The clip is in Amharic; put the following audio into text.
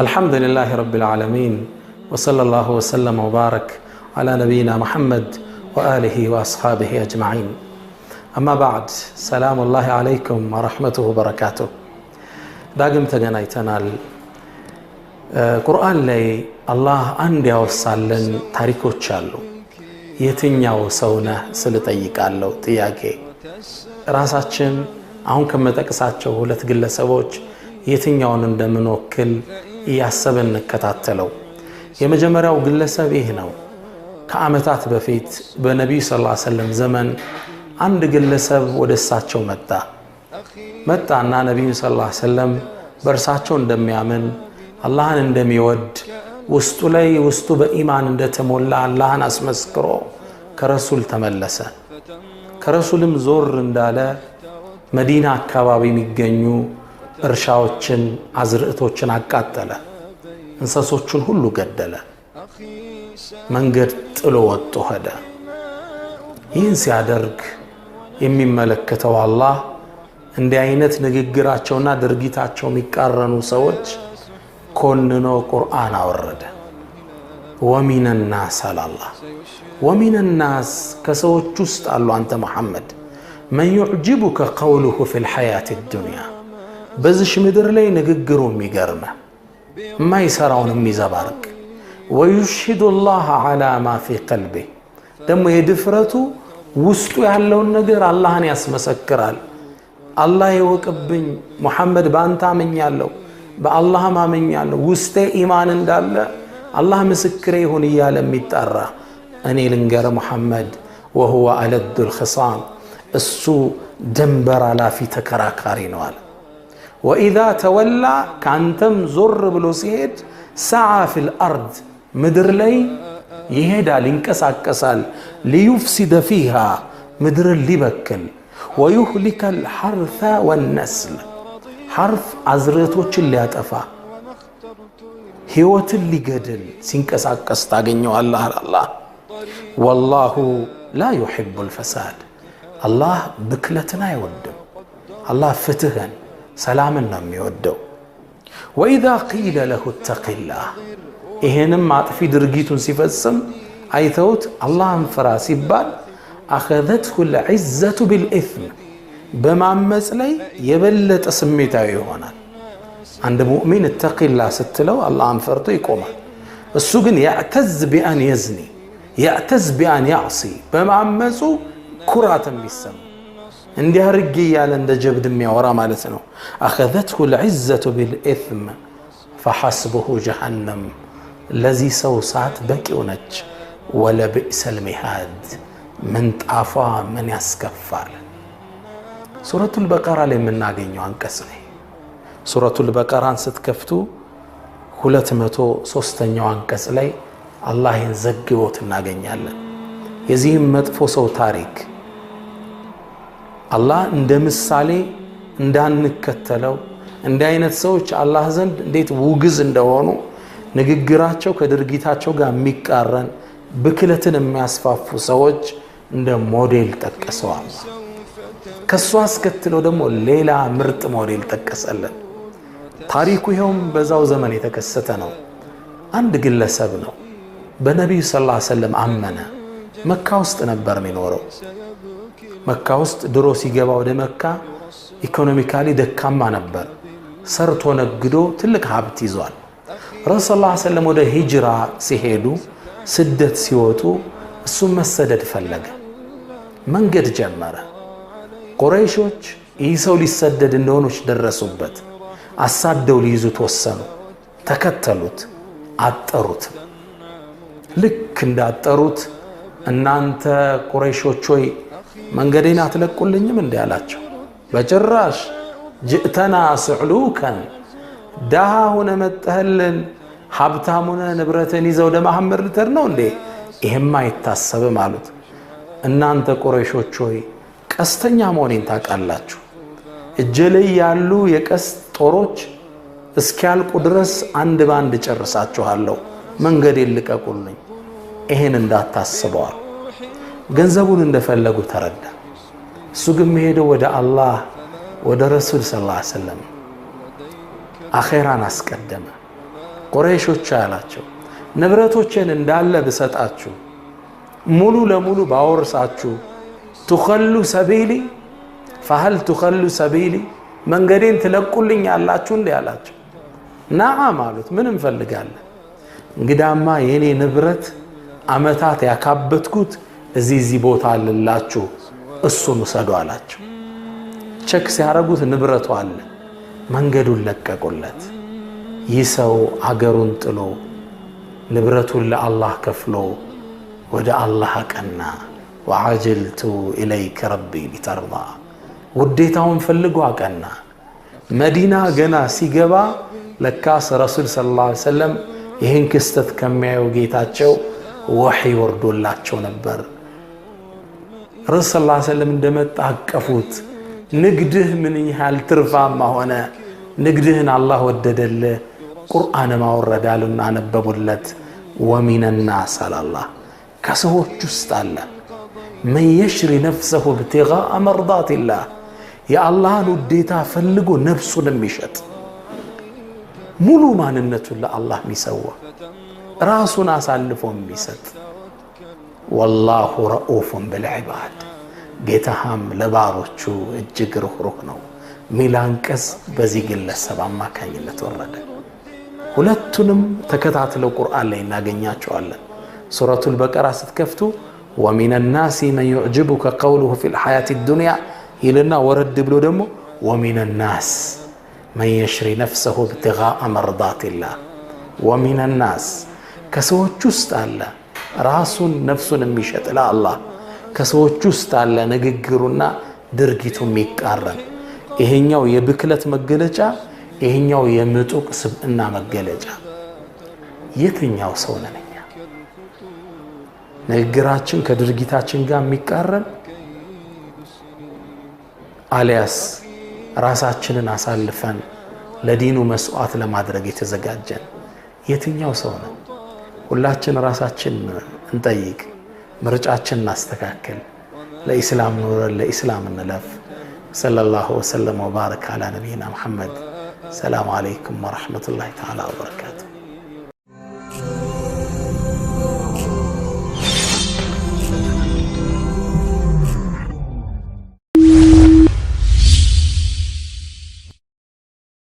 الحمد لله رب العالمين وصلى الله وسلم وبارك على نبينا محمد وآله وأصحابه أجمعين أما بعد سلام الله عليكم ورحمته وبركاته داقم تغنيتنا القرآن لي الله عندي وصالن تاريكو تشالو የትኛው ሰውነህ ስለጠይቃለው ጥያቄ ራሳችን አሁን ከመጠቅሳቸው ሁለት ግለሰቦች የትኛውን እንደምንወክል ያሰበን እንከታተለው የመጀመሪያው ግለሰብ ይህ ነው ከአመታት በፊት በነብዩ ሰለላሁ ዐለይሂ ወሰለም ዘመን አንድ ግለሰብ ወደሳቸው መጣና ነብዩ ሰለላሁ ዐለይሂ ወሰለም በእርሳቸው እንደሚያምን አላህን እንደሚወድ ውስጡ በኢማን እንደተሞላ አላህን አስመስክሮ ከረሱል ተመለሰ ከረሱልም ዞር እንዳለ መዲና አካባቢ የሚገኙ እርሻዎችን አዝርዕቶችን አቃጠለ እንስሶችን ሁሉ ገደለ መንገድ ጥሎ ወጥቶ ሄደ ይህን ሲያደርግ የሚመለከተው አላህ እንዲህ አይነት ንግግራቸውና ድርጊታቸው የሚቃረኑ ሰዎች ኮንኖ ቁርአን አወረደ ومن الناس الله ومن الناس كسوች ውስጥ አሉ አንተ መሐመድ من يعجبك قوله في الحياة الدنيا በዚህ ምድር ላይ ንግግሩ የሚገርም የማይሰራውን የሚዘባርቅ ويشهد الله على ما في قلبه ደሞ የድፍረቱ ውስጡ ያለውን ነገር አላህን ያስመሰክራል አላህ ይወቅብኝ መሐመድ ባንተ አመኛለሁ በአላህ ማመኛለሁ ውስጤ ኢማን እንዳለ አላህ ምስክሬ ይሁን ይያለ የሚጣራ እኔ ልንገር መሐመድ وهو ألد الخصام እሱ ድንበር አላፊ ተከራካሪ ነው አለ وإذا تولى ካንተም ዞር ብሎ ሲሄድ سعى في الأرض ምድር ላይ ይሄዳል ይንቀሳቀሳል ليفسد فيها ምድር ሊበክል ويهلك الحرث والنسل حرف አዝርዕቶችን ሊያጠፋ ህይወትን ሊገድል ሲንቀሳቀስ ታገኘው አላህ والله لا يحب الفساد الله ብክለትን አይወድም አላህ ፍትህን ሰላምን ነው የሚወደው واذا قيل له اتق الله ይሄንም አጥፊ ድርጊቱን ሲፈጽም አይተውት አላህን ፍራ ሲባል اخذته العزه بالاثم በማመጽ ላይ የበለጠ ስሜታዊ ይሆናል አንድ ሙእሚን اتق الله ስትለው አላህን ፈርቶ ይቆማል እሱ ግን يعتز بأن يزني يعتز بأن يعصي በማመጹ ኩራትን ቢሰማ እንዲያርግ ያለ እንደ ጀብድ የሚያወራ ማለት ነው اخذته العزه بالاثم فحسبه جهنم الذي سوسات بكي ونج ولا بئس المهاد من طافا من يسكفال سورة البقرة اللي من ناقينيو انكسني سورة البقرة ستكفتو 203 አንቀጽ ላይ አላህ ይዘግቦት እናገኛለን የዚህም መጥፎ ሰው ታሪክ አላህ እንደ ምሳሌ እንዳንከተለው እንደ አይነት ሰዎች አላህ ዘንድ እንዴት ውግዝ እንደሆኑ ንግግራቸው ከድርጊታቸው ጋር የሚቃረን ብክለትን የሚያስፋፉ ሰዎች እንደ ሞዴል ጠቀሰው አላህ ከሷ አስከትለው ደግሞ ሌላ ምርጥ ሞዴል ጠቀሰለን ታሪኩ ይሄውም በዛው ዘመን የተከሰተ ነው አንድ ግለሰብ ነው በነብዩ ሰለላሁ ዐለይሂ ወሰለም አመነ መካ ውስጥ ነበር የሚኖረው መካ ውስጥ ድሮ ሲገባ ወደ መካ ኢኮኖሚካሊ ደካማ ነበር ሰርቶ ነግዶ ትልቅ ሀብት ይዟል ረሱል ሰለላሁ ዐለይሂ ወሰለም ወደ ሂጅራ ሲሄዱ ስደት ሲወጡ እሱ መሰደድ ፈለገ መንገድ ጀመረ ቁረይሾች ኢሳው ሊሰደድ እንደሆነች ደረሱበት አሳደው ሊይዙት ወሰኑ ተከተሉት አጠሩት ልክ እንዳጠሩት እናንተ ቁረይሾች ሆይ መንገዴን አትለቁልኝም እንዴ አላቸው በጭራሽ ጅእተና ስዕሉከን ዳሃ ሆነ መጣህልን ሀብታም ሆነ ንብረትን ይዘው ለመሐመድ ልተር ነው እንዴ ይሄማ አይታሰብም አሉት እናንተ ቁረይሾች ሆይ ቀስተኛ መሆኔን ታውቃላችሁ እጄ ላይ ያሉ የቀስት ጦሮች እስኪያልቁ ድረስ አንድ ባንድ ጨርሳችኋለሁ መንገዴን ልቀቁልኝ ይሄን እንዳታስበዋል ገንዘቡን እንደፈለጉ ተረዳ እሱ ግን ሄደው ወደ አላህ ወደ ረሱል ሰለላሁ ዐለይሂ ወሰለም አኺራን አስቀደመ ቁረይሾች አላቸው ንብረቶችን እንዳለ ብሰጣችሁ ሙሉ ለሙሉ ባወርሳችሁ تخلوا سبيلي فهل تخلوا سبيلي መንገዴን ትለቁልኛላችሁ እንዴ አላቸው ነዓም አሉት ምን እንፈልጋለን እንግዳማ የኔ ንብረት አመታት ያካበትኩት እዚህ ቦታ አለላችሁ እሱን ወሰዱ አላቸው ቸክ ሲያረጉት ንብረቱ አለ መንገዱን ለቀቁለት ይሰው አገሩን ጥሎ ንብረቱን ለአላህ ከፍሎ ወደ አላህ ቀና وعجلت إليك ربي لترضى وديتهم فلقوا قنا مدينة جنا سيجبا لكاس رسول صلى الله عليه وسلم يهين كستت كمية وجيتاتشو وحي وردوا اللاتشو نبر رسول صلى الله عليه وسلم عندما تحقفوت نقده من يحال ترفع ما هنا نقدهن الله ودد له قرآن ما ورد لنا نببولت ومن الناس على الله كسوه جست الله من يشري نفسه ابتغاء مرضات الله يا الله نديتا فلقوا نفسه نمشت ملو ما ننتو الله ميسوى راسنا سالفهم ميست والله رؤوف بالعباد جيتهم لباروچو اجج رخ ነው ሚላንቀስ በዚህ ግለሰብ አማካኝነት ወረደ ሁለቱንም ተከታትለው ቁርአን ላይ እናገኛቸዋለን ሱረቱል በቀራ ስትከፍቱ ومن الناس من يعجبك قوله في الحياة الدنيا يلنا ورد بلو دمو ومن الناس من يشري نفسه ابتغاء مرضات الله ومن الناس كسوچ ውስጥ አለ ራሱን ነፍሱን የሚሸጥ ለአላህ ከሰዎች ውስጥ አለ ንግግሩና ድርጊቱ የሚቃረን ይሄኛው የብክለት መገለጫ ይሄኛው የምጡቅ ስብዕና መገለጫ የትኛው ሰው ነኝ ንግግራችን ከድርጊታችን ጋር የሚቃረን አሊያስ ራሳችንን አሳልፈን ለዲኑ መስዋዕት ለማድረግ የተዘጋጀን የትኛው ሰው ነው ሁላችን ራሳችን እንጠይቅ ምርጫችን እናስተካክል ለኢስላም ኑር ለኢስላም እንለፍ ሰለላሁ ዐለይሂ ወሰለም ወባረከ አላ ነብይና መሐመድ ሰላም አለይኩም ወራህመቱላሂ ተዓላ ወበረካቱ